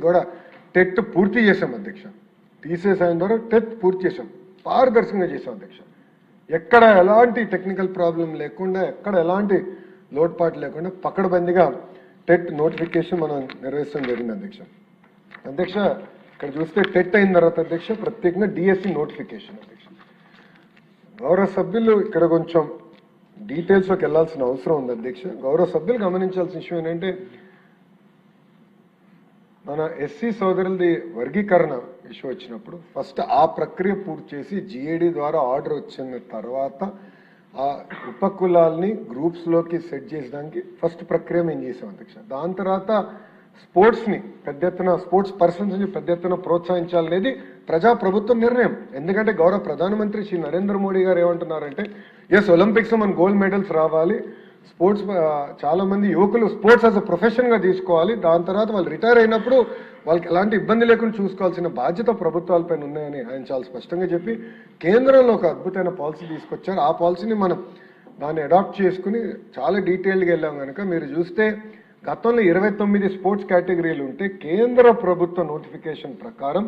కూడా టెట్ పూర్తి చేశాం అధ్యక్ష. తీసేసాయన ద్వారా టెట్ పూర్తి చేశాం, పారదర్శకంగా చేశాం అధ్యక్ష. ఎక్కడ ఎలాంటి టెక్నికల్ ప్రాబ్లం లేకుండా, ఎక్కడ ఎలాంటి లోటుపాటు లేకుండా పకడ్బందీగా టెట్ నోటిఫికేషన్ మనం నిర్వహించడం జరిగింది అధ్యక్ష. అధ్యక్ష ఇక్కడ చూస్తే టెట్ అయిన తర్వాత అధ్యక్ష ప్రత్యేకంగా డిఎస్సి నోటిఫికేషన్ అధ్యక్ష. గౌరవ సభ్యులు ఇక్కడ కొంచెం డీటెయిల్స్లోకి వెళ్లాల్సిన అవసరం ఉంది అధ్యక్ష. గౌరవ సభ్యులు గమనించాల్సిన విషయం ఏంటంటే, మన ఎస్సీ సోదరులది వర్గీకరణ ఇష్యూ వచ్చినప్పుడు ఫస్ట్ ఆ ప్రక్రియ పూర్తి చేసి జిఏడి ద్వారా ఆర్డర్ వచ్చిన తర్వాత ఆ ఉపకులాల్ని గ్రూప్స్లోకి సెట్ చేసడానికి ఫస్ట్ ప్రక్రియ మేము చేసాం అధ్యక్ష. దాని తర్వాత స్పోర్ట్స్ని పెద్ద ఎత్తున, స్పోర్ట్స్ పర్సన్స్ని పెద్ద ఎత్తున ప్రోత్సహించాలనేది ప్రజాప్రభుత్వ నిర్ణయం. ఎందుకంటే గౌరవ ప్రధానమంత్రి శ్రీ నరేంద్ర మోడీ గారు ఏమంటున్నారంటే, ఎస్ ఒలింపిక్స్లో మన గోల్డ్ మెడల్స్ రావాలి, స్పోర్ట్స్ చాలా మంది యువకులు స్పోర్ట్స్ యాజ్ అ ప్రొఫెషన్గా తీసుకోవాలి, దాని తర్వాత వాళ్ళు రిటైర్ అయినప్పుడు వాళ్ళకి ఎలాంటి ఇబ్బంది లేకుండా చూసుకోవాల్సిన బాధ్యత ప్రభుత్వాలపైన ఉన్నాయని ఆయన చాలా స్పష్టంగా చెప్పి కేంద్రంలో ఒక అద్భుతమైన పాలసీ తీసుకొచ్చారు. ఆ పాలసీని మనం దాన్ని అడాప్ట్ చేసుకుని చాలా డీటెయిల్డ్గా వెళ్ళాం కనుక మీరు చూస్తే గతంలో 29 స్పోర్ట్స్ కేటగిరీలు ఉంటే కేంద్ర ప్రభుత్వ నోటిఫికేషన్ ప్రకారం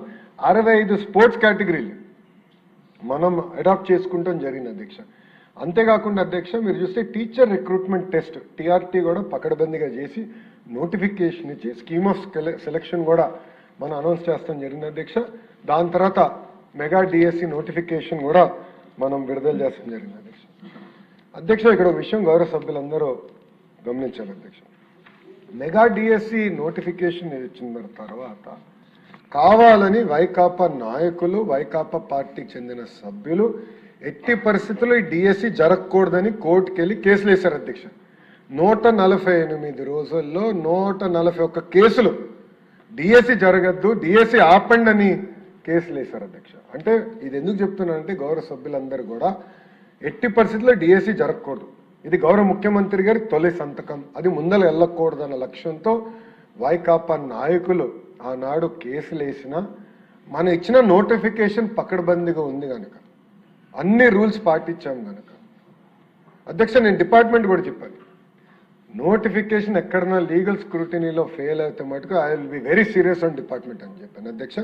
65 స్పోర్ట్స్ కేటగిరీలు మనం అడాప్ట్ చేసుకుంటాం జరిగింది అధ్యక్ష. అంతేకాకుండా అధ్యక్ష మీరు చూస్తే టీచర్ రిక్రూట్మెంట్ టెస్ట్ టీఆర్టీ కూడా పకడ్బందీగా చేసి నోటిఫికేషన్ ఇచ్చి స్కీమ్ ఆఫ్ సెలక్షన్ కూడా మనం అనౌన్స్ చేస్తాం జరిగింది అధ్యక్ష. దాని తర్వాత మెగా డిఎస్సి నోటిఫికేషన్ కూడా మనం విడుదల చేస్తాం జరిగింది అధ్యక్ష. అధ్యక్ష ఇక్కడ ఒక విషయం గౌరవ సభ్యులందరూ గమనించాలి అధ్యక్ష. మెగా డిఎస్సి నోటిఫికేషన్ ఇచ్చిన తర్వాత కావాలని వైకాపా నాయకులు, వైకాపా పార్టీకి చెందిన సభ్యులు ఎట్టి పరిస్థితుల్లో ఈ డిఎస్సి జరగకూడదని కోర్టుకు వెళ్ళి కేసులు వేశారు అధ్యక్ష. 148 రోజుల్లో 141 కేసులు డిఎస్సి జరగద్దు, డిఎస్సి ఆపండి అని కేసులు వేశారు అధ్యక్ష. అంటే ఇది ఎందుకు చెప్తున్నానంటే గౌరవ సభ్యులందరూ కూడా ఎట్టి పరిస్థితుల్లో డిఎస్సి జరగకూడదు, ఇది గౌరవ ముఖ్యమంత్రి గారి తొలి సంతకం, అది ముందర వెళ్ళకూడదన్న లక్ష్యంతో వైకాపా నాయకులు ఆనాడు కేసులు వేసినా మనం ఇచ్చిన నోటిఫికేషన్ పకడ్బందీగా ఉంది కనుక, అన్ని రూల్స్ పాటించాం కనుక అధ్యక్ష నేను డిపార్ట్మెంట్ కూడా చెప్పాను, నోటిఫికేషన్ ఎక్కడన్నా లీగల్ స్క్రూటినీలో ఫెయిల్ అయితే మటుకు I will be very serious on department అని చెప్పాను అధ్యక్ష.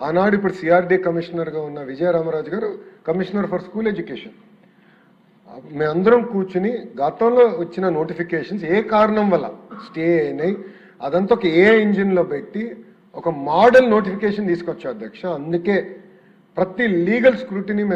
ఆనాడు ఇప్పుడు సిఆర్డీ కమిషనర్గా ఉన్న విజయరామరాజు గారు కమిషనర్ ఫర్ స్కూల్ ఎడ్యుకేషన్, మేమందరం కూర్చుని గతంలో వచ్చిన నోటిఫికేషన్స్ ఏ కారణం వల్ల స్టే అయినాయి అదంతా ఒక ఏ ఇంజిన్లో పెట్టి ఒక మోడల్ నోటిఫికేషన్ తీసుకొచ్చాం అధ్యక్ష. అందుకే ప్రతి లీగల్ స్క్రూటినీ మేము